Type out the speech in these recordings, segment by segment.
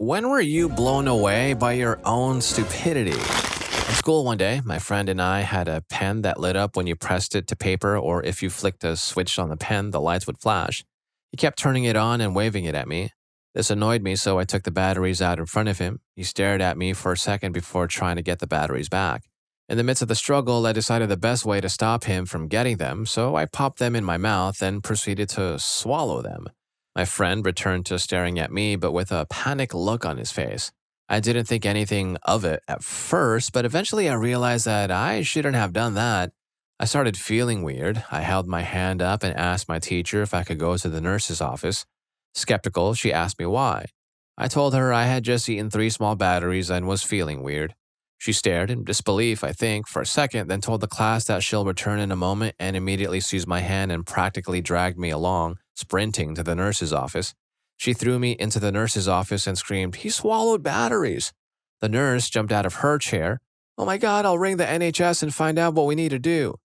when were you blown away by your own stupidity? At school one day, my friend and I had a pen that lit up when you pressed it to paper, or if you flicked a switch on the pen, the lights would flash. He kept turning it on and waving it at me. This annoyed me, so I took the batteries out in front of him. He stared at me for a second before trying to get the batteries back. In the midst of the struggle, I decided the best way to stop him from getting them, so I popped them in my mouth and proceeded to swallow them. My friend returned to staring at me, but with a panicked look on his face. I didn't think anything of it at first, but eventually I realized that I shouldn't have done that. I started feeling weird. I held my hand up and asked my teacher if I could go to the nurse's office. Skeptical, she asked me why. I told her I had just eaten 3 small batteries and was feeling weird. She stared in disbelief, I think, for a second, then told the class that she'll return in a moment and immediately seized my hand and practically dragged me along, sprinting to the nurse's office. She threw me into the nurse's office and screamed, "He swallowed batteries!" The nurse jumped out of her chair. "Oh my God, I'll ring the NHS and find out what we need to do."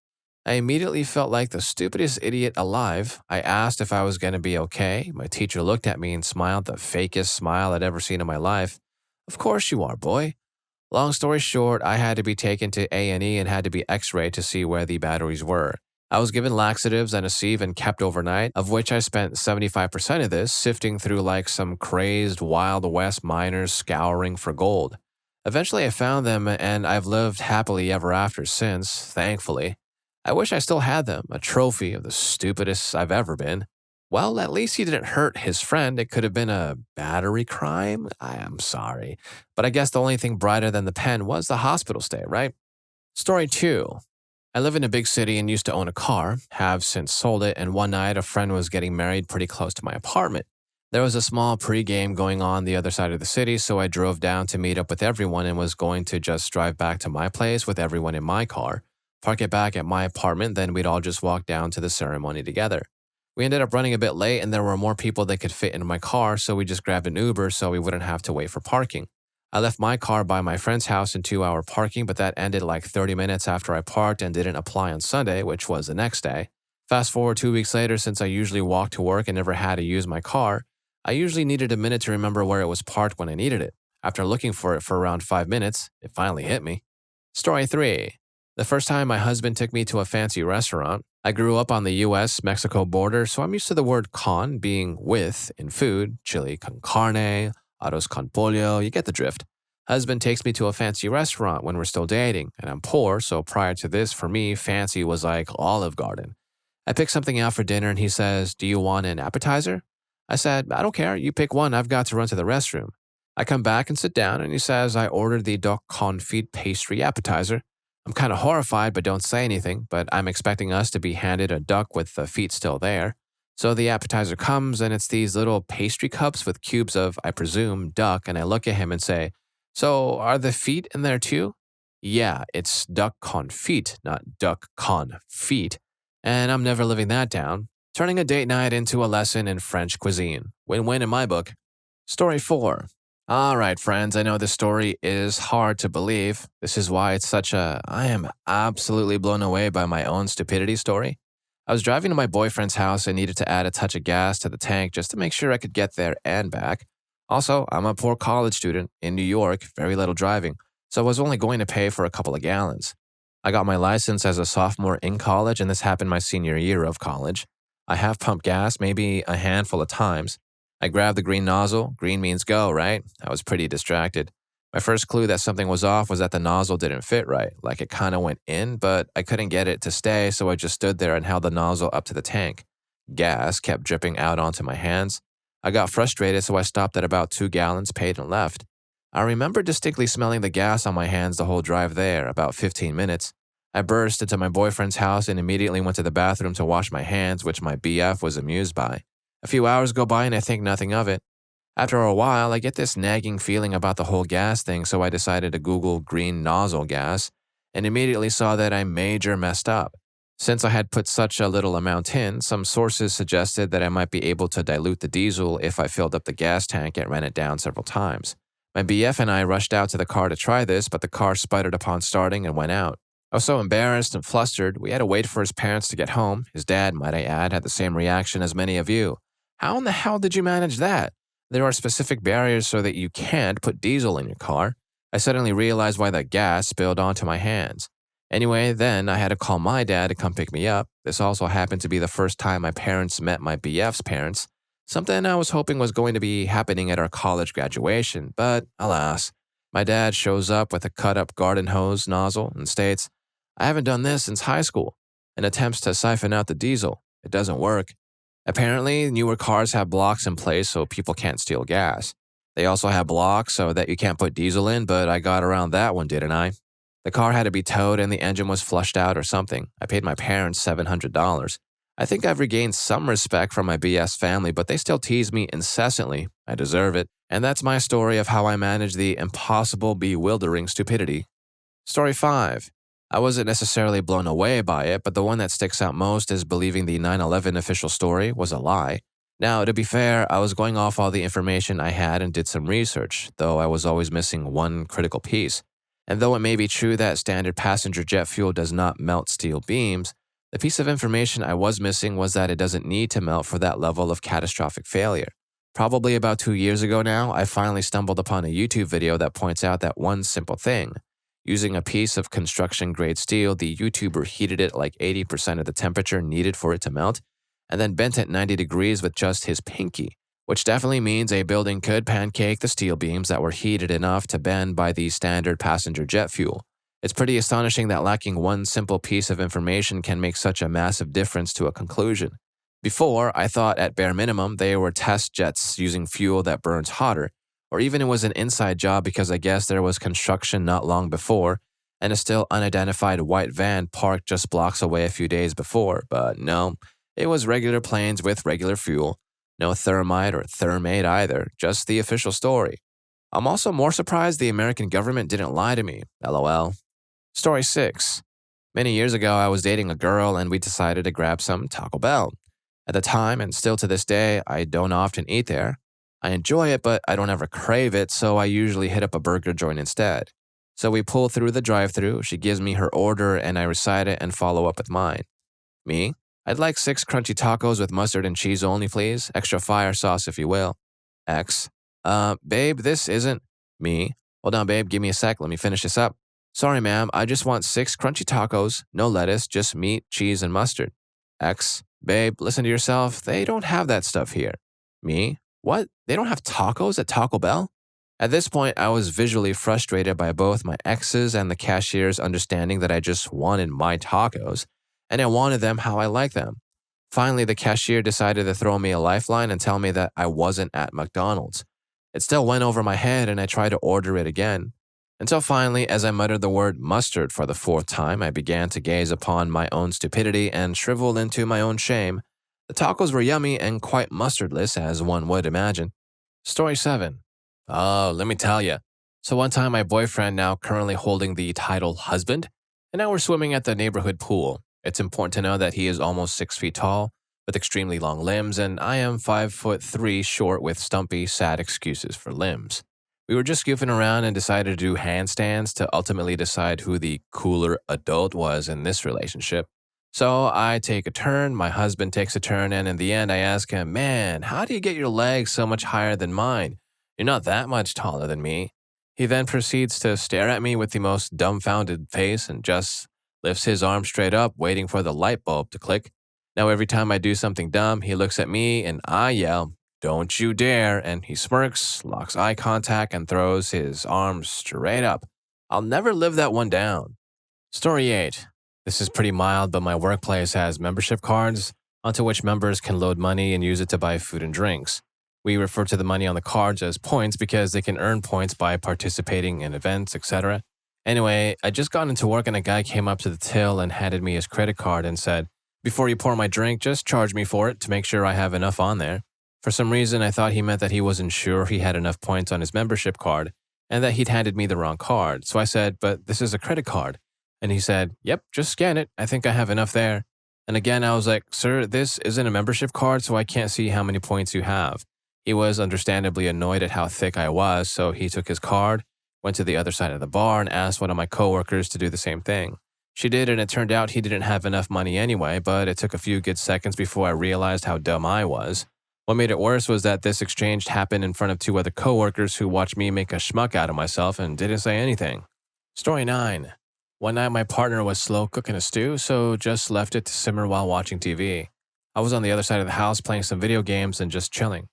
I immediately felt like the stupidest idiot alive. I asked if I was going to be okay. My teacher looked at me and smiled the fakest smile I'd ever seen in my life. "Of course you are, boy." Long story short, I had to be taken to A&E and had to be x-rayed to see where the batteries were. I was given laxatives and a sieve and kept overnight, of which I spent 75% of this sifting through like some crazed Wild West miners scouring for gold. Eventually I found them and I've lived happily ever after since, thankfully. I wish I still had them, a trophy of the stupidest I've ever been. Well, at least he didn't hurt his friend. It could have been a battery crime. I am sorry. But I guess the only thing brighter than the pen was the hospital stay, right? Story 2. I live in a big city and used to own a car, have since sold it, and one night a friend was getting married pretty close to my apartment. There was a small pregame going on the other side of the city, so I drove down to meet up with everyone and was going to just drive back to my place with everyone in my car, park it back at my apartment, then we'd all just walk down to the ceremony together. We ended up running a bit late and there were more people that could fit into my car, so we just grabbed an Uber so we wouldn't have to wait for parking. I left my car by my friend's house in 2-hour parking, but that ended like 30 minutes after I parked and didn't apply on Sunday, which was the next day. Fast forward 2 weeks later, since I usually walk to work and never had to use my car, I usually needed a minute to remember where it was parked when I needed it. After looking for it for around 5 minutes, it finally hit me. Story 3. The first time my husband took me to a fancy restaurant. I grew up on the US-Mexico border, so I'm used to the word con being with in food, chili con carne, arroz con pollo, you get the drift. Husband takes me to a fancy restaurant when we're still dating, and I'm poor, so prior to this, for me, fancy was like Olive Garden. I pick something out for dinner and he says, "Do you want an appetizer?" I said, "I don't care, you pick one, I've got to run to the restroom." I come back and sit down and he says, "I ordered the duck confit pastry appetizer." I'm kind of horrified but don't say anything, but I'm expecting us to be handed a duck with the feet still there. So the appetizer comes and it's these little pastry cups with cubes of, I presume, duck, and I look at him and say, "So are the feet in there too?" "Yeah, it's duck confit, not duck confit." And I'm never living that down. Turning a date night into a lesson in French cuisine. Win-win in my book. Story 4. All right, friends, I know this story is hard to believe. This is why it's I am absolutely blown away by my own stupidity story. I was driving to my boyfriend's house and needed to add a touch of gas to the tank just to make sure I could get there and back. Also, I'm a poor college student in New York, very little driving, so I was only going to pay for a couple of gallons. I got my license as a sophomore in college, and this happened my senior year of college. I have pumped gas maybe a handful of times. I grabbed the green nozzle. Green means go, right? I was pretty distracted. My first clue that something was off was that the nozzle didn't fit right. Like it kind of went in, but I couldn't get it to stay, so I just stood there and held the nozzle up to the tank. Gas kept dripping out onto my hands. I got frustrated, so I stopped at about 2 gallons, paid, and left. I remember distinctly smelling the gas on my hands the whole drive there, about 15 minutes. I burst into my boyfriend's house and immediately went to the bathroom to wash my hands, which my BF was amused by. A few hours go by and I think nothing of it. After a while, I get this nagging feeling about the whole gas thing, so I decided to Google green nozzle gas and immediately saw that I major messed up. Since I had put such a little amount in, some sources suggested that I might be able to dilute the diesel if I filled up the gas tank and ran it down several times. My BF and I rushed out to the car to try this, but the car sputtered upon starting and went out. I was so embarrassed and flustered, we had to wait for his parents to get home. His dad, might I add, had the same reaction as many of you. "How in the hell did you manage that?" There are specific barriers so that you can't put diesel in your car. I suddenly realized why that gas spilled onto my hands. Anyway, then I had to call my dad to come pick me up. This also happened to be the first time my parents met my BF's parents, something I was hoping was going to be happening at our college graduation, but alas. My dad shows up with a cut up garden hose nozzle and states, I haven't done this since high school, and attempts to siphon out the diesel. It doesn't work. Apparently, newer cars have blocks in place so people can't steal gas. They also have blocks so that you can't put diesel in, but I got around that one, didn't I? The car had to be towed and the engine was flushed out or something. I paid my parents $700. I think I've regained some respect from my BS family, but they still tease me incessantly. I deserve it. And that's my story of how I manage the impossible, bewildering stupidity. Story 5. I wasn't necessarily blown away by it, but the one that sticks out most is believing the 9/11 official story was a lie. Now, to be fair, I was going off all the information I had and did some research, though I was always missing one critical piece. And though it may be true that standard passenger jet fuel does not melt steel beams, the piece of information I was missing was that it doesn't need to melt for that level of catastrophic failure. Probably about 2 years ago now, I finally stumbled upon a YouTube video that points out that one simple thing. Using a piece of construction-grade steel, the YouTuber heated it like 80% of the temperature needed for it to melt, and then bent it 90 degrees with just his pinky, which definitely means a building could pancake the steel beams that were heated enough to bend by the standard passenger jet fuel. It's pretty astonishing that lacking one simple piece of information can make such a massive difference to a conclusion. Before, I thought at bare minimum they were test jets using fuel that burns hotter, or even it was an inside job because I guess there was construction not long before, and a still unidentified white van parked just blocks away a few days before, but no, it was regular planes with regular fuel. No thermite or thermate either, just the official story. I'm also more surprised the American government didn't lie to me, lol. Story 6. Many years ago, I was dating a girl and we decided to grab some Taco Bell. At the time, and still to this day, I don't often eat there. I enjoy it, but I don't ever crave it, so I usually hit up a burger joint instead. So we pull through the drive-thru, she gives me her order, and I recite it and follow up with mine. Me? I'd like 6 crunchy tacos with mustard and cheese only, please. Extra fire sauce, if you will. X. Babe, this isn't... Me. Hold on, babe, give me a sec, let me finish this up. Sorry, ma'am, I just want 6 crunchy tacos, no lettuce, just meat, cheese, and mustard. X. Babe, listen to yourself, they don't have that stuff here. Me. What? They don't have tacos at Taco Bell? At this point, I was visually frustrated by both my ex's and the cashier's understanding that I just wanted my tacos, and I wanted them how I like them. Finally, the cashier decided to throw me a lifeline and tell me that I wasn't at McDonald's. It still went over my head and I tried to order it again. Until finally, as I muttered the word mustard for the 4th time, I began to gaze upon my own stupidity and shriveled into my own shame. The tacos were yummy and quite mustardless, as one would imagine. Story 7. Oh, let me tell you. So one time my boyfriend, now currently holding the title husband, and now we're swimming at the neighborhood pool. It's important to know that he is almost 6 feet tall, with extremely long limbs, and I am 5'3" short with stumpy, sad excuses for limbs. We were just goofing around and decided to do handstands to ultimately decide who the cooler adult was in this relationship. So I take a turn, my husband takes a turn, and in the end I ask him, man, how do you get your legs so much higher than mine? You're not that much taller than me. He then proceeds to stare at me with the most dumbfounded face and just lifts his arm straight up, waiting for the light bulb to click. Now every time I do something dumb, he looks at me and I yell, don't you dare, and he smirks, locks eye contact, and throws his arms straight up. I'll never live that one down. Story 8. This is pretty mild, but my workplace has membership cards onto which members can load money and use it to buy food and drinks. We refer to the money on the cards as points because they can earn points by participating in events, etc. Anyway, I just got into work and a guy came up to the till and handed me his credit card and said, before you pour my drink, just charge me for it to make sure I have enough on there. For some reason, I thought he meant that he wasn't sure he had enough points on his membership card and that he'd handed me the wrong card. So I said, but this is a credit card. And he said, yep, just scan it. I think I have enough there. And again, I was like, sir, this isn't a membership card, so I can't see how many points you have. He was understandably annoyed at how thick I was, so he took his card, went to the other side of the bar, and asked one of my coworkers to do the same thing. She did, and it turned out he didn't have enough money anyway, but it took a few good seconds before I realized how dumb I was. What made it worse was that this exchange happened in front of two other coworkers who watched me make a schmuck out of myself and didn't say anything. Story 9. One night my partner was slow cooking a stew, so just left it to simmer while watching TV. I was on the other side of the house playing some video games and just chilling.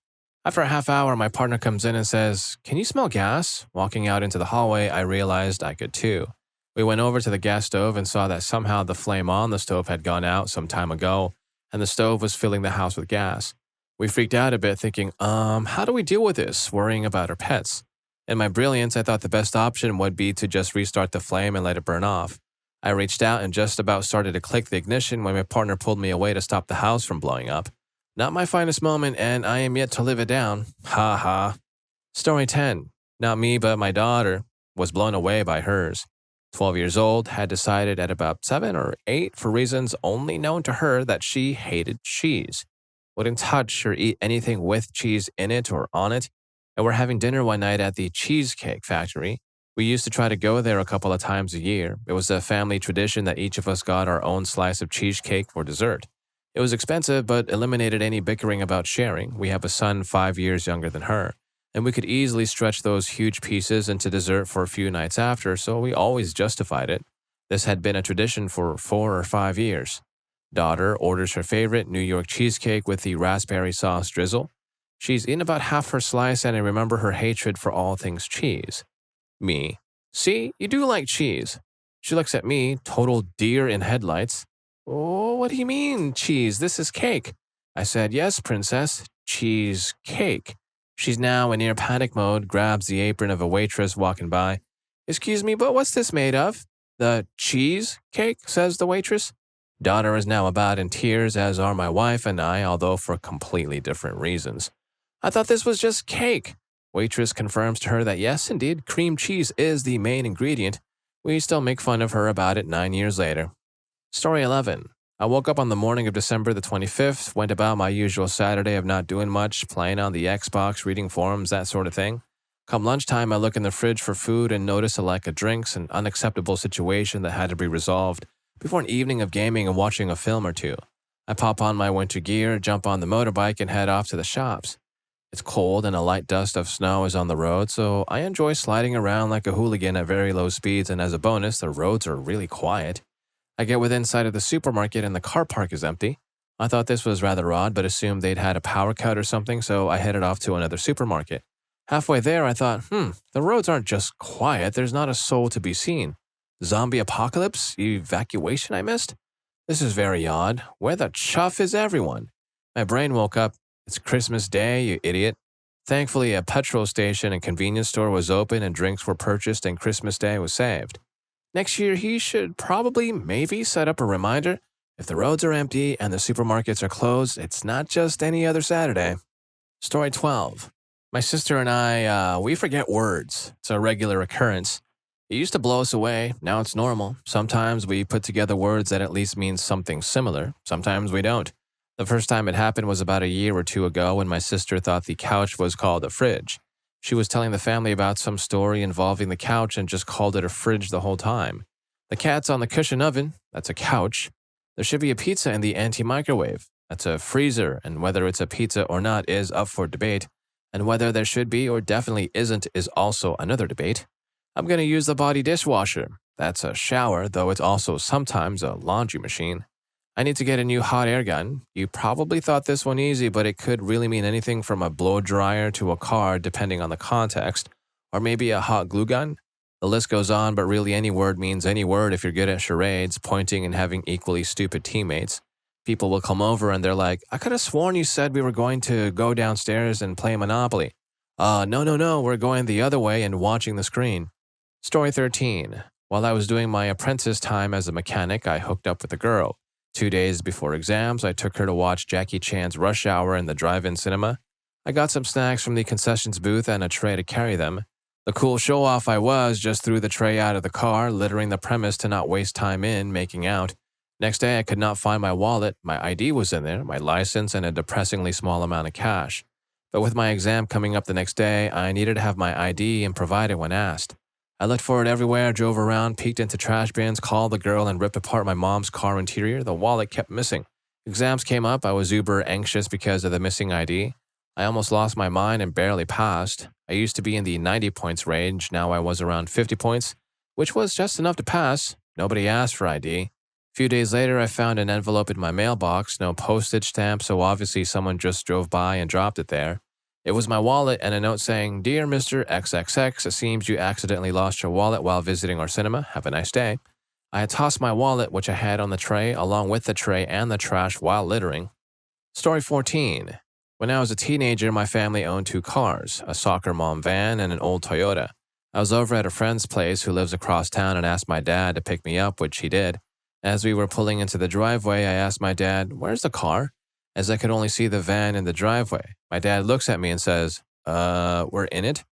After a half hour, my partner comes in and says, "Can you smell gas?" Walking out into the hallway, I realized I could too. We went over to the gas stove and saw that somehow the flame on the stove had gone out some time ago, and the stove was filling the house with gas. We freaked out a bit, thinking, how do we deal with this, worrying about our pets? In my brilliance, I thought the best option would be to just restart the flame and let it burn off. I reached out and just about started to click the ignition when my partner pulled me away to stop the house from blowing up. Not my finest moment, and I am yet to live it down. Ha ha. Story 10. Not me, but my daughter was blown away by hers. 12 years old, had decided at about 7 or 8, for reasons only known to her, that she hated cheese. Wouldn't touch or eat anything with cheese in it or on it, and we're having dinner one night at the Cheesecake factory. We used to try to go there a couple of times a year. It was a family tradition that each of us got our own slice of cheesecake for dessert. It was expensive, but eliminated any bickering about sharing. We have a son 5 years younger than her, and we could easily stretch those huge pieces into dessert for a few nights after, so we always justified it. This had been a tradition for 4 or 5 years. Daughter orders her favorite New York cheesecake with the raspberry sauce drizzle. She's eaten about half her slice, and I remember her hatred for all things cheese. Me. "See, you do like cheese." She looks at me, total deer in headlights. "Oh, what do you mean, cheese? This is cake." I said, "Yes, princess, cheesecake." She's now in near panic mode, grabs the apron of a waitress walking by. "Excuse me, but what's this made of?" "The cheesecake," says the waitress. Daughter is now about in tears, as are my wife and I, although for completely different reasons. "I thought this was just cake." Waitress confirms to her that yes, indeed, cream cheese is the main ingredient. We still make fun of her about it 9 years later. Story 11. I woke up on the morning of December the 25th, went about my usual Saturday of not doing much, playing on the Xbox, reading forums, that sort of thing. Come lunchtime, I look in the fridge for food and notice a lack of drinks, an unacceptable situation that had to be resolved before an evening of gaming and watching a film or two. I pop on my winter gear, jump on the motorbike, and head off to the shops. It's cold and a light dust of snow is on the road, so I enjoy sliding around like a hooligan at very low speeds, and as a bonus, the roads are really quiet. I get within sight of the supermarket and the car park is empty. I thought this was rather odd, but assumed they'd had a power cut or something, so I headed off to another supermarket. Halfway there, I thought, the roads aren't just quiet, there's not a soul to be seen. Zombie apocalypse? Evacuation I missed? This is very odd. Where the chuff is everyone? My brain woke up. It's Christmas Day, you idiot. Thankfully, a petrol station and convenience store was open and drinks were purchased and Christmas Day was saved. Next year, he should maybe set up a reminder. If the roads are empty and the supermarkets are closed, it's not just any other Saturday. Story 12. My sister and I, we forget words. It's a regular occurrence. It used to blow us away. Now it's normal. Sometimes we put together words that at least mean something similar. Sometimes we don't. The first time it happened was about a year or two ago when my sister thought the couch was called a fridge. She was telling the family about some story involving the couch and just called it a fridge the whole time. The cat's on the cushion oven. That's a couch. There should be a pizza in the anti-microwave. That's a freezer, and whether it's a pizza or not is up for debate. And whether there should be or definitely isn't is also another debate. I'm going to use the body dishwasher. That's a shower, though it's also sometimes a laundry machine. I need to get a new hot air gun. You probably thought this one easy, but it could really mean anything from a blow dryer to a car depending on the context, or maybe a hot glue gun. The list goes on, but really any word means any word if you're good at charades, pointing and having equally stupid teammates. People will come over and they're like, "I could have sworn you said we were going to go downstairs and play Monopoly." No, we're going the other way and watching the screen. Story 13. While I was doing my apprentice time as a mechanic, I hooked up with a girl. 2 days before exams, I took her to watch Jackie Chan's Rush Hour in the drive-in cinema. I got some snacks from the concessions booth and a tray to carry them. The cool show-off I was just threw the tray out of the car, littering the premise to not waste time in making out. Next day, I could not find my wallet. My ID was in there, my license, and a depressingly small amount of cash. But with my exam coming up the next day, I needed to have my ID and provide it when asked. I looked for it everywhere, drove around, peeked into trash bins, called the girl, and ripped apart my mom's car interior. The wallet kept missing. Exams came up. I was uber anxious because of the missing ID. I almost lost my mind and barely passed. I used to be in the 90 points range, now I was around 50 points, which was just enough to pass. Nobody asked for ID. A few days later, I found an envelope in my mailbox, no postage stamp, so obviously someone just drove by and dropped it there. It was my wallet and a note saying, "Dear Mr. XXX, it seems you accidentally lost your wallet while visiting our cinema. Have a nice day." I had tossed my wallet, which I had on the tray, along with the tray and the trash while littering. Story 14. When I was a teenager, my family owned two cars, a soccer mom van and an old Toyota. I was over at a friend's place who lives across town and asked my dad to pick me up, which he did. As we were pulling into the driveway, I asked my dad, "Where's the car?" As I could only see the van in the driveway. My dad looks at me and says, we're in it?"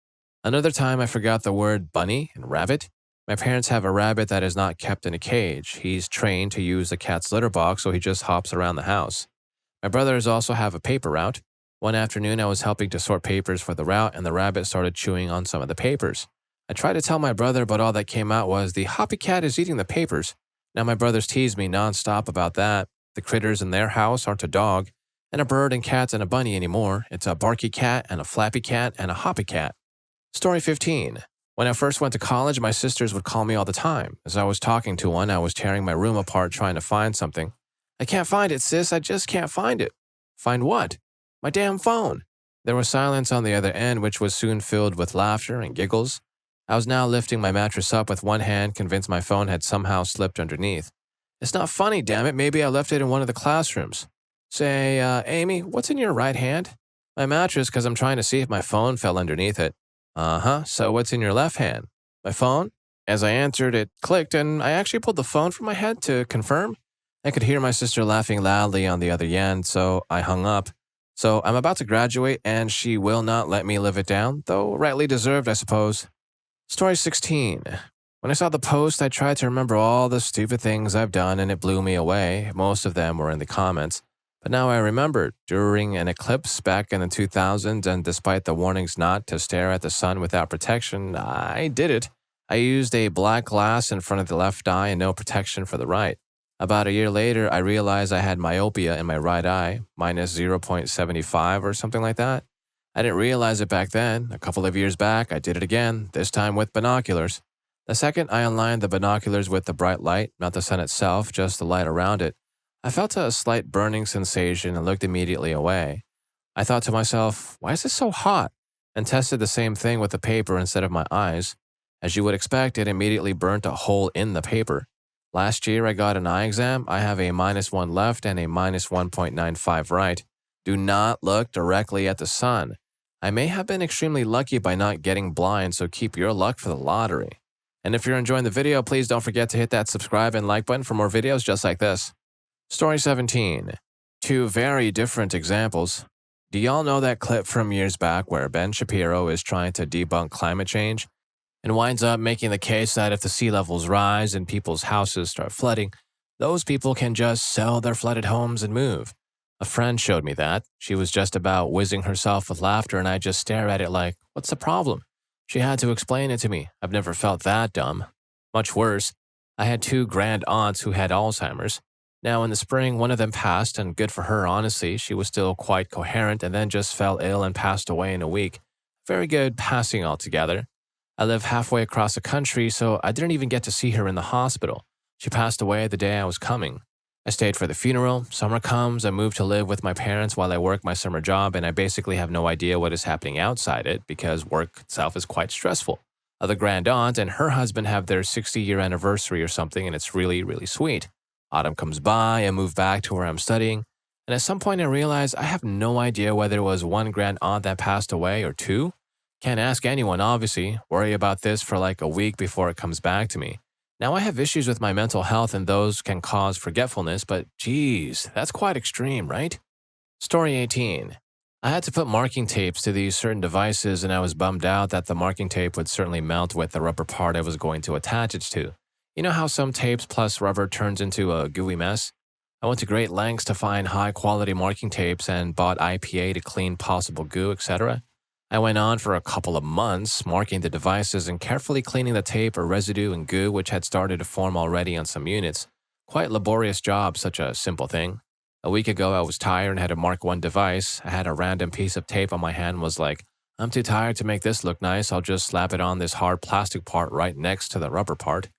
Another time I forgot the word bunny and rabbit. My parents have a rabbit that is not kept in a cage. He's trained to use the cat's litter box, so he just hops around the house. My brothers also have a paper route. One afternoon, I was helping to sort papers for the route, and the rabbit started chewing on some of the papers. I tried to tell my brother, but all that came out was, "The hoppy cat is eating the papers." Now my brothers tease me nonstop about that. The critters in their house aren't a dog, and a bird and cat and a bunny anymore. It's a barky cat and a flappy cat and a hoppy cat. Story 15. When I first went to college, my sisters would call me all the time. As I was talking to one, I was tearing my room apart trying to find something. "I can't find it, sis. I just can't find it." "Find what?" "My damn phone." There was silence on the other end, which was soon filled with laughter and giggles. I was now lifting my mattress up with one hand, convinced my phone had somehow slipped underneath. "It's not funny, damn it. Maybe I left it in one of the classrooms." "Say, Amy, what's in your right hand?" "My mattress, because I'm trying to see if my phone fell underneath it." "Uh-huh, so what's in your left hand?" "My phone." As I answered, it clicked, and I actually pulled the phone from my head to confirm. I could hear my sister laughing loudly on the other end, so I hung up. So I'm about to graduate, and she will not let me live it down, though rightly deserved, I suppose. Story 16. When I saw the post, I tried to remember all the stupid things I've done, and it blew me away. Most of them were in the comments. But now I remembered, during an eclipse back in the 2000s, and despite the warnings not to stare at the sun without protection, I did it. I used a black glass in front of the left eye and no protection for the right. About a year later, I realized I had myopia in my right eye, minus 0.75 or something like that. I didn't realize it back then. A couple of years back, I did it again, this time with binoculars. The second I aligned the binoculars with the bright light, not the sun itself, just the light around it, I felt a slight burning sensation and looked immediately away. I thought to myself, why is this so hot? And tested the same thing with the paper instead of my eyes. As you would expect, it immediately burnt a hole in the paper. Last year, I got an eye exam. I have a -1 left and a -1.95 right. Do not look directly at the sun. I may have been extremely lucky by not getting blind, so keep your luck for the lottery. And if you're enjoying the video, please don't forget to hit that subscribe and like button for more videos just like this. Story 17. Two very different examples. Do y'all know that clip from years back where Ben Shapiro is trying to debunk climate change and winds up making the case that if the sea levels rise and people's houses start flooding, those people can just sell their flooded homes and move? A friend showed me that. She was just about whizzing herself with laughter, and I just stare at it like, what's the problem? She had to explain it to me. I've never felt that dumb. Much worse, I had two grand aunts who had Alzheimer's. Now, in the spring, one of them passed, and good for her, honestly. She was still quite coherent and then just fell ill and passed away in a week. Very good passing altogether. I live halfway across the country, so I didn't even get to see her in the hospital. She passed away the day I was coming. I stayed for the funeral. Summer comes, I move to live with my parents while I work my summer job, and I basically have no idea what is happening outside it because work itself is quite stressful. The grand aunt and her husband have their 60-year anniversary or something, and it's really, really sweet. Autumn comes by, I move back to where I'm studying, and at some point I realize I have no idea whether it was one grand aunt that passed away or two. Can't ask anyone, obviously. Worry about this for like a week before it comes back to me. Now, I have issues with my mental health, and those can cause forgetfulness, but geez, that's quite extreme, right? Story 18. I had to put marking tapes to these certain devices, and I was bummed out that the marking tape would certainly melt with the rubber part I was going to attach it to. You know how some tapes plus rubber turns into a gooey mess? I went to great lengths to find high-quality marking tapes and bought IPA to clean possible goo, etc. I went on for a couple of months, marking the devices and carefully cleaning the tape or residue and goo which had started to form already on some units. Quite laborious job, such a simple thing. A week ago, I was tired and had to mark one device. I had a random piece of tape on my hand and was like, I'm too tired to make this look nice. I'll just slap it on this hard plastic part right next to the rubber part.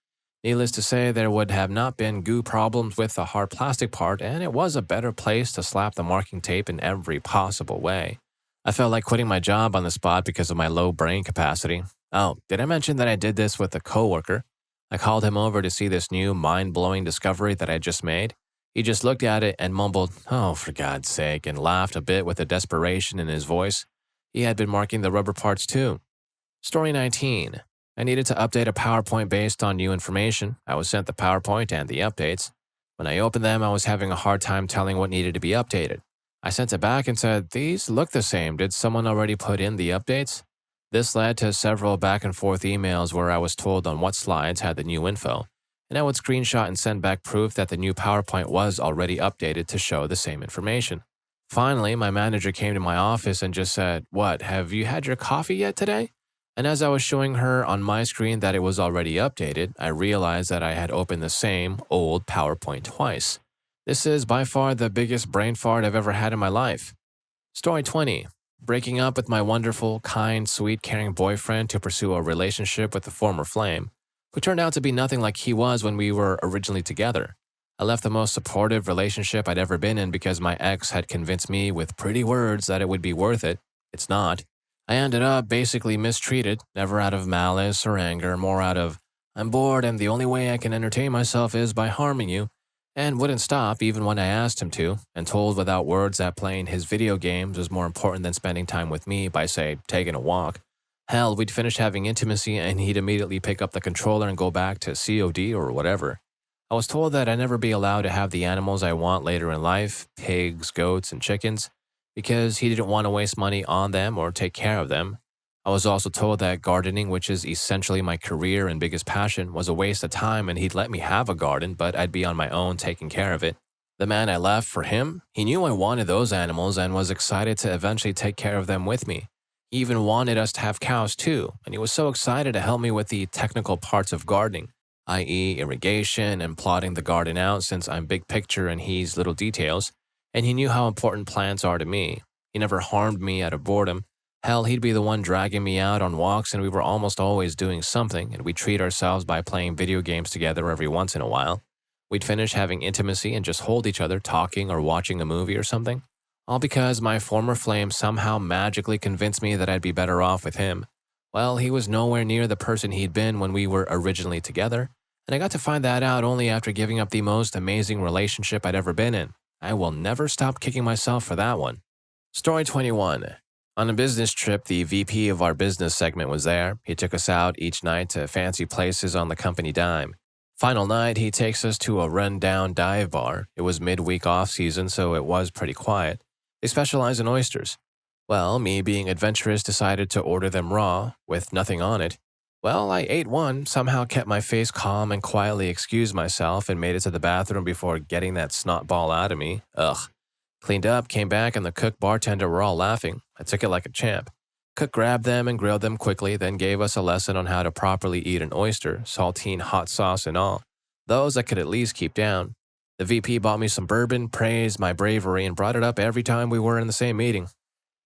Needless to say, there would have not been goo problems with the hard plastic part, and it was a better place to slap the marking tape in every possible way. I felt like quitting my job on the spot because of my low brain capacity. Oh, did I mention that I did this with a coworker? I called him over to see this new mind-blowing discovery that I just made. He just looked at it and mumbled, "Oh, for God's sake," and laughed a bit with a desperation in his voice. He had been marking the rubber parts too. Story 19. I needed to update a PowerPoint based on new information. I was sent the PowerPoint and the updates. When I opened them, I was having a hard time telling what needed to be updated. I sent it back and said, "These look the same. Did someone already put in the updates?" This led to several back and forth emails where I was told on what slides had the new info, and I would screenshot and send back proof that the new PowerPoint was already updated to show the same information. Finally, my manager came to my office and just said, "What, have you had your coffee yet today?" And as I was showing her on my screen that it was already updated, I realized that I had opened the same old PowerPoint twice. This is by far the biggest brain fart I've ever had in my life. Story 20. Breaking up with my wonderful, kind, sweet, caring boyfriend to pursue a relationship with a former flame, who turned out to be nothing like he was when we were originally together. I left the most supportive relationship I'd ever been in because my ex had convinced me with pretty words that it would be worth it. It's not. I ended up basically mistreated, never out of malice or anger, more out of, I'm bored and the only way I can entertain myself is by harming you, and wouldn't stop even when I asked him to, and told without words that playing his video games was more important than spending time with me by, say, taking a walk. Hell, we'd finish having intimacy and he'd immediately pick up the controller and go back to COD or whatever. I was told that I'd never be allowed to have the animals I want later in life, pigs, goats, and chickens, because he didn't want to waste money on them or take care of them. I was also told that gardening, which is essentially my career and biggest passion, was a waste of time and he'd let me have a garden, but I'd be on my own taking care of it. The man I left for him, he knew I wanted those animals and was excited to eventually take care of them with me. He even wanted us to have cows too, and he was so excited to help me with the technical parts of gardening, i.e. irrigation and plotting the garden out since I'm big picture and he's little details, and he knew how important plants are to me. He never harmed me out of boredom. Hell, he'd be the one dragging me out on walks and we were almost always doing something, and we'd treat ourselves by playing video games together every once in a while. We'd finish having intimacy and just hold each other talking or watching a movie or something. All because my former flame somehow magically convinced me that I'd be better off with him. Well, he was nowhere near the person he'd been when we were originally together, and I got to find that out only after giving up the most amazing relationship I'd ever been in. I will never stop kicking myself for that one. Story 21. On a business trip, the VP of our business segment was there. He took us out each night to fancy places on the company dime. Final night, he takes us to a run-down dive bar. It was midweek off-season, so it was pretty quiet. They specialize in oysters. Well, me being adventurous decided to order them raw, with nothing on it. Well, I ate one, somehow kept my face calm and quietly excused myself and made it to the bathroom before getting that snot ball out of me. Ugh. Cleaned up, came back, and the cook bartender were all laughing. I took it like a champ. Cook grabbed them and grilled them quickly, then gave us a lesson on how to properly eat an oyster, saltine, hot sauce, and all. Those I could at least keep down. The VP bought me some bourbon, praised my bravery, and brought it up every time we were in the same meeting.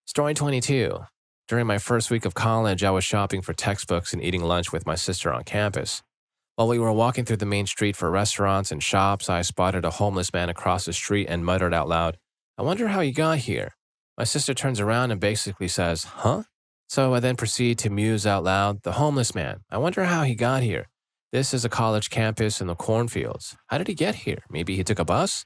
Story 22. During my first week of college, I was shopping for textbooks and eating lunch with my sister on campus. While we were walking through the main street for restaurants and shops, I spotted a homeless man across the street and muttered out loud, "I wonder how you got here." My sister turns around and basically says, "Huh?" So I then proceed to muse out loud, "The homeless man. I wonder how he got here. This is a college campus in the cornfields. How did he get here? Maybe he took a bus?"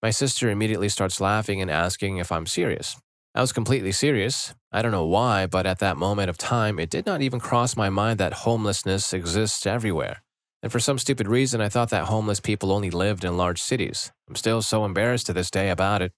My sister immediately starts laughing and asking if I'm serious. I was completely serious. I don't know why, but at that moment of time, it did not even cross my mind that homelessness exists everywhere. And for some stupid reason, I thought that homeless people only lived in large cities. I'm still so embarrassed to this day about it.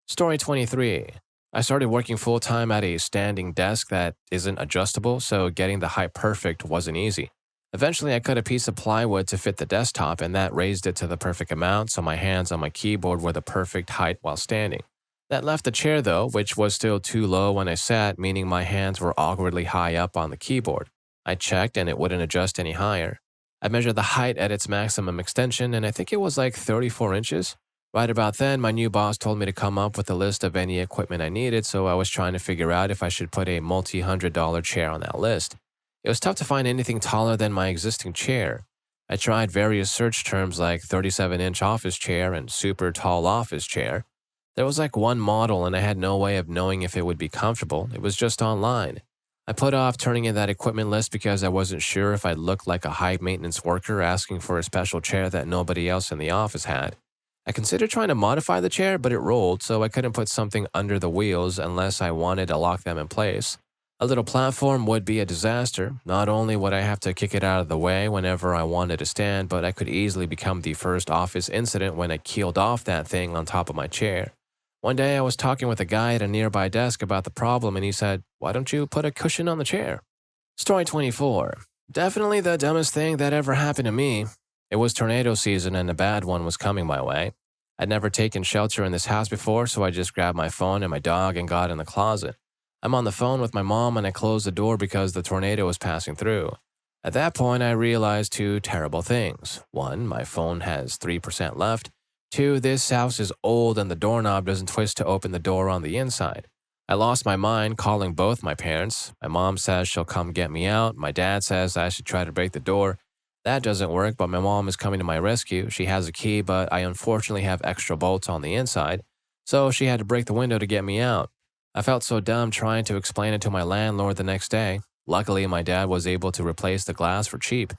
Story 23. I started working full-time at a standing desk that isn't adjustable, so getting the height perfect wasn't easy. Eventually, I cut a piece of plywood to fit the desktop, and that raised it to the perfect amount so my hands on my keyboard were the perfect height while standing. That left the chair, though, which was still too low when I sat, meaning my hands were awkwardly high up on the keyboard. I checked, and it wouldn't adjust any higher. I measured the height at its maximum extension, and I think it was like 34 inches. Right about then, my new boss told me to come up with a list of any equipment I needed, so I was trying to figure out if I should put a multi-$100 chair on that list. It was tough to find anything taller than my existing chair. I tried various search terms like 37-inch office chair and super tall office chair. There was like one model, and I had no way of knowing if it would be comfortable. It was just online. I put off turning in that equipment list because I wasn't sure if I'd look like a high maintenance worker asking for a special chair that nobody else in the office had. I considered trying to modify the chair, but it rolled, so I couldn't put something under the wheels unless I wanted to lock them in place. A little platform would be a disaster. Not only would I have to kick it out of the way whenever I wanted to stand, but I could easily become the first office incident when I keeled off that thing on top of my chair. One day I was talking with a guy at a nearby desk about the problem, and he said, "Why don't you put a cushion on the chair?" Story 24. Definitely the dumbest thing that ever happened to me. It was tornado season and a bad one was coming my way. I'd never taken shelter in this house before, so I just grabbed my phone and my dog and got in the closet. I'm on the phone with my mom and I closed the door because the tornado was passing through. At that point, I realized two terrible things. One, my phone has 3% left. Two, this house is old and the doorknob doesn't twist to open the door on the inside. I lost my mind calling both my parents. My mom says she'll come get me out. My dad says I should try to break the door. That doesn't work, but my mom is coming to my rescue. She has a key, but I unfortunately have extra bolts on the inside, so she had to break the window to get me out. I felt so dumb trying to explain it to my landlord the next day. Luckily, my dad was able to replace the glass for cheap.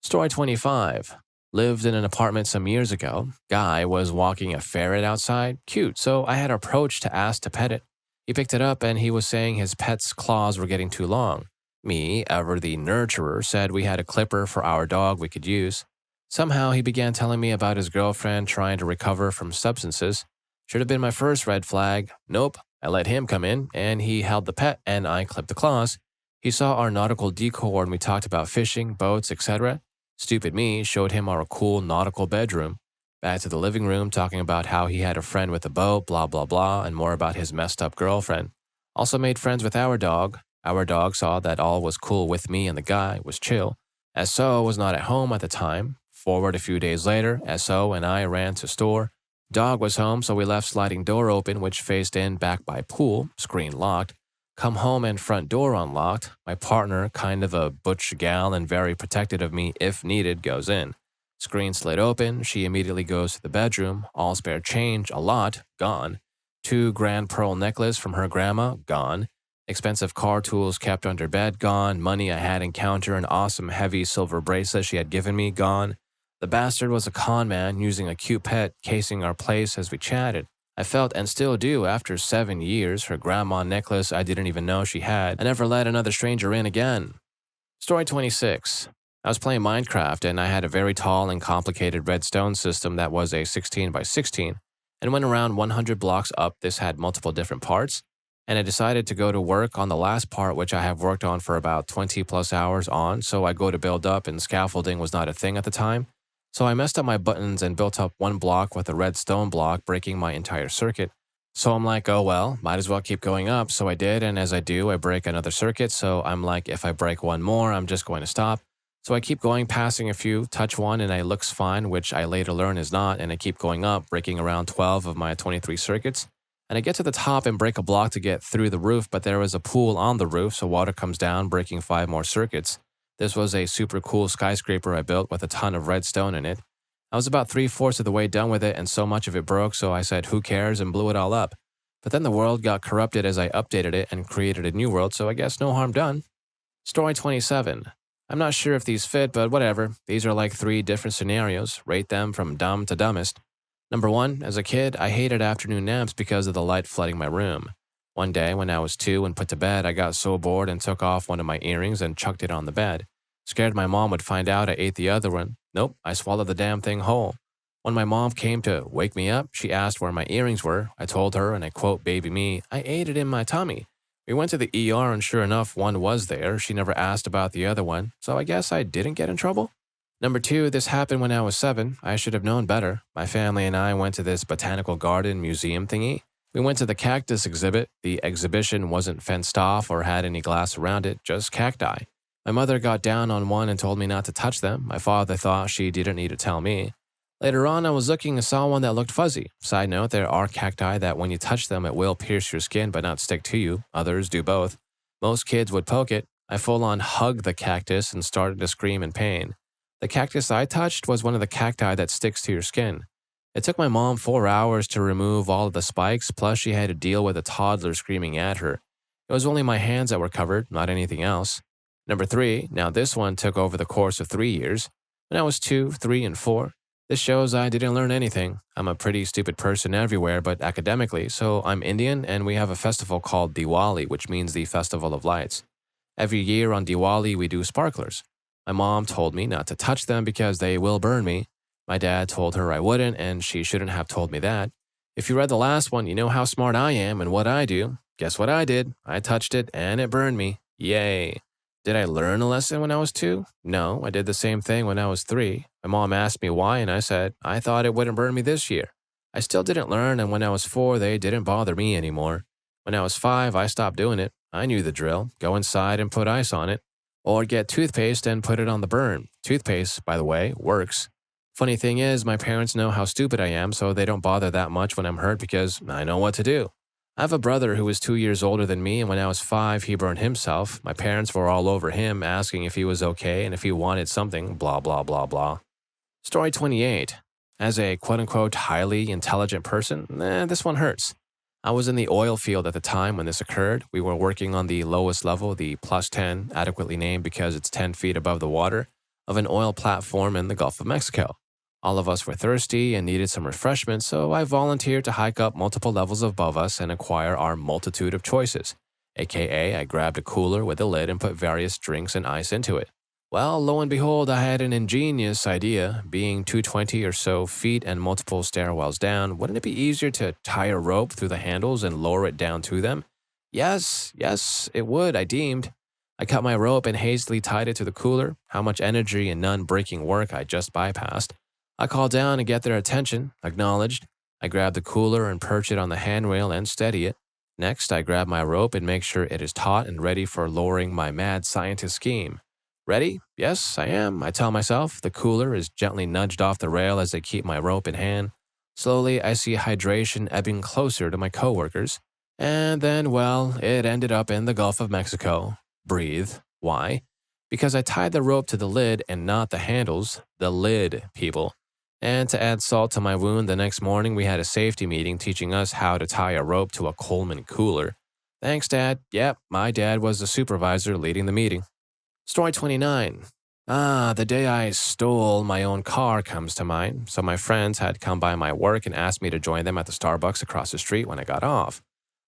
Story 25. Lived in an apartment some years ago. Guy was walking a ferret outside. Cute, so I had approached to ask to pet it. He picked it up and he was saying his pet's claws were getting too long. Me, ever the nurturer, said we had a clipper for our dog we could use. Somehow he began telling me about his girlfriend trying to recover from substances. Should have been my first red flag. Nope. I let him come in, and he held the pet, and I clipped the claws. He saw our nautical decor and we talked about fishing, boats, etc. Stupid me showed him our cool nautical bedroom. Back to the living room talking about how he had a friend with a boat, blah blah blah, and more about his messed up girlfriend. Also made friends with our dog. Our dog saw that all was cool with me and the guy was chill. SO was not at home at the time. Forward a few days later, SO and I ran to store. Dog was home, so we left sliding door open, which faced in back by pool, screen locked. Come home and front door unlocked. My partner, kind of a butch gal and very protective of me if needed, goes in. Screen slid open. She immediately goes to the bedroom. All spare change, a lot, gone. $2,000 pearl necklace from her grandma, gone. Expensive car tools kept under bed, gone. Money I had encountered, an awesome heavy silver bracelet she had given me, gone. The bastard was a con man using a cute pet casing our place as we chatted. I felt and still do after 7 years her grandma necklace I didn't even know she had. I never let another stranger in again. Story 26. I was playing Minecraft and I had a very tall and complicated redstone system that was a 16 by 16 and went around 100 blocks up. This had multiple different parts and I decided to go to work on the last part, which I have worked on for about 20 plus hours on, so I go to build up and scaffolding was not a thing at the time. So I messed up my buttons and built up one block with a redstone block, breaking my entire circuit. So I'm like, oh well, might as well keep going up. So I did, and as I do, I break another circuit. So I'm like, if I break one more, I'm just going to stop. So I keep going, passing a few, touch one, and it looks fine, which I later learn is not, and I keep going up, breaking around 12 of my 23 circuits. And I get to the top and break a block to get through the roof, but there is a pool on the roof, so water comes down, breaking 5 more circuits. This was a super cool skyscraper I built with a ton of redstone in it. I was about 3/4 of the way done with it and so much of it broke, so I said who cares and blew it all up. But then the world got corrupted as I updated it and created a new world, so I guess no harm done. Story 27. I'm not sure if these fit, but whatever. These are like 3 different scenarios. Rate them from dumb to dumbest. Number 1, as a kid, I hated afternoon naps because of the light flooding my room. One day, when I was 2 and put to bed, I got so bored and took off one of my earrings and chucked it on the bed. Scared my mom would find out I ate the other one. Nope, I swallowed the damn thing whole. When my mom came to wake me up, she asked where my earrings were. I told her, and I quote baby me, I ate it in my tummy. We went to the ER and sure enough, one was there. She never asked about the other one, so I guess I didn't get in trouble. Number 2, this happened when I was 7. I should have known better. My family and I went to this botanical garden museum thingy. We went to the cactus exhibit. The exhibition wasn't fenced off or had any glass around it, just cacti. My mother got down on one and told me not to touch them. My father thought she didn't need to tell me. Later on, I was looking and saw one that looked fuzzy. Side note, there are cacti that when you touch them, it will pierce your skin but not stick to you. Others do both. Most kids would poke it. I full on hugged the cactus and started to scream in pain. The cactus I touched was one of the cacti that sticks to your skin. It took my mom 4 hours to remove all of the spikes, plus she had to deal with a toddler screaming at her. It was only my hands that were covered, not anything else. Number 3, now this one took over the course of 3 years. When I was 2, 3, and 4. This shows I didn't learn anything. I'm a pretty stupid person everywhere, but academically, so I'm Indian and we have a festival called Diwali, which means the Festival of Lights. Every year on Diwali, we do sparklers. My mom told me not to touch them because they will burn me. My dad told her I wouldn't, and she shouldn't have told me that. If you read the last one, you know how smart I am and what I do. Guess what I did? I touched it and it burned me. Yay. Did I learn a lesson when I was 2? No, I did the same thing when I was 3. My mom asked me why, and I said, I thought it wouldn't burn me this year. I still didn't learn, and when I was 4, they didn't bother me anymore. When I was 5, I stopped doing it. I knew the drill. Go inside and put ice on it. Or get toothpaste and put it on the burn. Toothpaste, by the way, works. Funny thing is, my parents know how stupid I am, so they don't bother that much when I'm hurt because I know what to do. I have a brother who is 2 years older than me, and when I was 5, he burned himself. My parents were all over him, asking if he was okay and if he wanted something, blah, blah, blah, blah. Story 28. As a quote-unquote highly intelligent person, this one hurts. I was in the oil field at the time when this occurred. We were working on the lowest level, the plus 10, adequately named because it's 10 feet above the water, of an oil platform in the Gulf of Mexico. All of us were thirsty and needed some refreshment, so I volunteered to hike up multiple levels above us and acquire our multitude of choices. AKA, I grabbed a cooler with a lid and put various drinks and ice into it. Well, lo and behold, I had an ingenious idea. Being 220 or so feet and multiple stairwells down, wouldn't it be easier to tie a rope through the handles and lower it down to them? Yes, it would, I deemed. I cut my rope and hastily tied it to the cooler. How much energy and non-breaking work I just bypassed. I call down and get their attention, acknowledged. I grab the cooler and perch it on the handrail and steady it. Next, I grab my rope and make sure it is taut and ready for lowering my mad scientist scheme. Ready? Yes, I am, I tell myself. The cooler is gently nudged off the rail as I keep my rope in hand. Slowly, I see hydration ebbing closer to my coworkers. And then, well, it ended up in the Gulf of Mexico. Breathe. Why? Because I tied the rope to the lid and not the handles. The lid, people. And to add salt to my wound, the next morning we had a safety meeting teaching us how to tie a rope to a Coleman cooler. Thanks, Dad. Yep, my dad was the supervisor leading the meeting. Story 29. The day I stole my own car comes to mind. So my friends had come by my work and asked me to join them at the Starbucks across the street when I got off.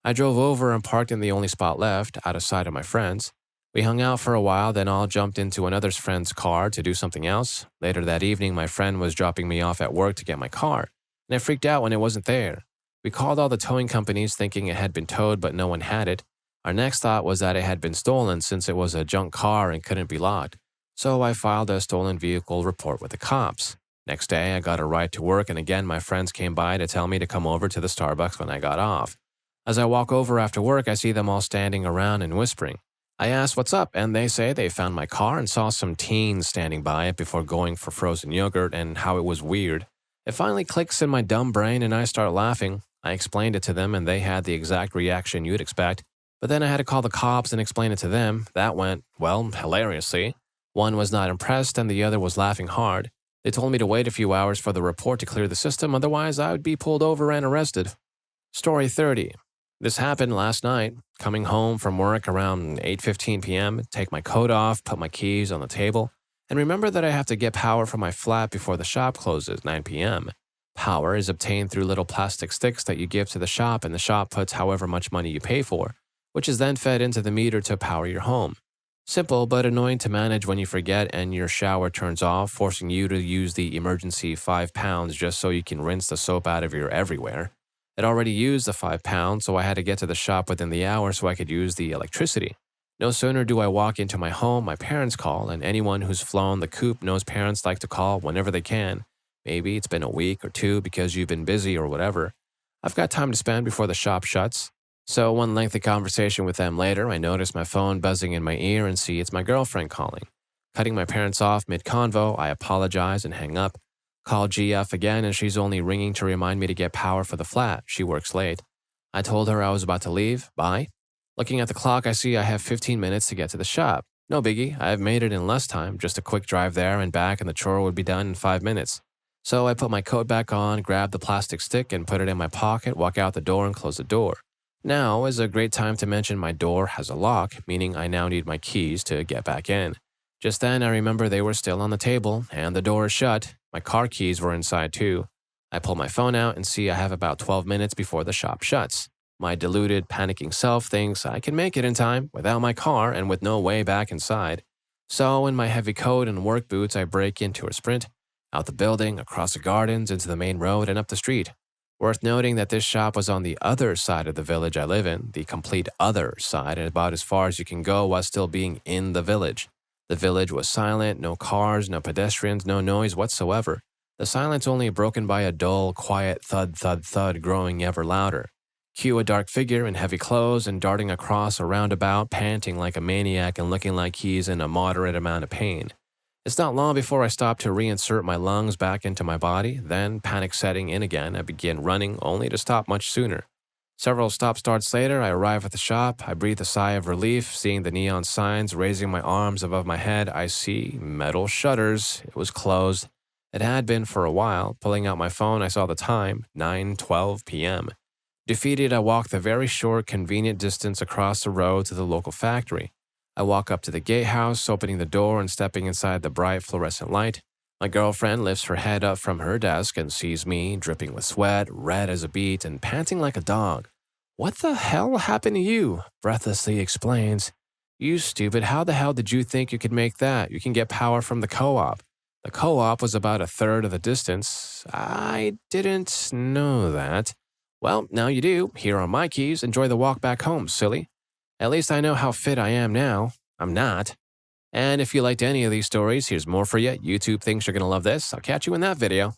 I drove over and parked in the only spot left, out of sight of my friends. We hung out for a while, then all jumped into another friend's car to do something else. Later that evening, my friend was dropping me off at work to get my car, and I freaked out when it wasn't there. We called all the towing companies thinking it had been towed, but no one had it. Our next thought was that it had been stolen since it was a junk car and couldn't be locked. So I filed a stolen vehicle report with the cops. Next day, I got a ride to work, and again, my friends came by to tell me to come over to the Starbucks when I got off. As I walk over after work, I see them all standing around and whispering. I asked what's up, and they say they found my car and saw some teens standing by it before going for frozen yogurt and how it was weird. It finally clicks in my dumb brain and I start laughing. I explained it to them and they had the exact reaction you'd expect. But then I had to call the cops and explain it to them. That went, well, hilariously. One was not impressed and the other was laughing hard. They told me to wait a few hours for the report to clear the system, otherwise I would be pulled over and arrested. Story 30. This happened last night. Coming home from work around 8:15 p.m., take my coat off, put my keys on the table, and remember that I have to get power from my flat before the shop closes, 9 p.m. Power is obtained through little plastic sticks that you give to the shop, and the shop puts however much money you pay for, which is then fed into the meter to power your home. Simple but annoying to manage when you forget and your shower turns off, forcing you to use the emergency 5 pounds just so you can rinse the soap out of your everywhere. It already used the 5 pounds, so I had to get to the shop within the hour so I could use the electricity. No sooner do I walk into my home, my parents call, and anyone who's flown the coop knows parents like to call whenever they can. Maybe it's been a week or two because you've been busy or whatever. I've got time to spend before the shop shuts. So one lengthy conversation with them later, I notice my phone buzzing in my ear and see it's my girlfriend calling. Cutting my parents off mid-convo, I apologize and hang up. Called GF again and she's only ringing to remind me to get power for the flat. She works late. I told her I was about to leave. Bye. Looking at the clock, I see I have 15 minutes to get to the shop. No biggie, I've made it in less time, just a quick drive there and back and the chore would be done in 5 minutes. So I put my coat back on, grabbed the plastic stick and put it in my pocket, walk out the door and close the door. Now is a great time to mention my door has a lock, meaning I now need my keys to get back in. Just then I remember they were still on the table and the door is shut. My car keys were inside too. I pull my phone out and see I have about 12 minutes before the shop shuts. My deluded, panicking self thinks I can make it in time without my car and with no way back inside. So in my heavy coat and work boots, I break into a sprint, out the building, across the gardens, into the main road and up the street. Worth noting that this shop was on the other side of the village I live in, the complete other side, and about as far as you can go while still being in the village. The village was silent, no cars, no pedestrians, no noise whatsoever. The silence only broken by a dull, quiet thud, thud, thud growing ever louder. Cue a dark figure in heavy clothes and darting across a roundabout, panting like a maniac and looking like he's in a moderate amount of pain. It's not long before I stop to reinsert my lungs back into my body, then, panic setting in again, I begin running only to stop much sooner. Several stop-starts later, I arrive at the shop. I breathe a sigh of relief, seeing the neon signs. Raising my arms above my head, I see metal shutters. It was closed. It had been for a while. Pulling out my phone, I saw the time, 9:12 p.m. Defeated, I walk the very short, convenient distance across the road to the local factory. I walk up to the gatehouse, opening the door and stepping inside the bright fluorescent light. My girlfriend lifts her head up from her desk and sees me, dripping with sweat, red as a beet, and panting like a dog. "What the hell happened to you?" breathlessly explains. "You stupid, how the hell did you think you could make that? You can get power from the co-op." The co-op was about a third of the distance. I didn't know that. Well, now you do. Here are my keys. Enjoy the walk back home, silly. At least I know how fit I am now. I'm not. And if you liked any of these stories, here's more for you. YouTube thinks you're going to love this. I'll catch you in that video.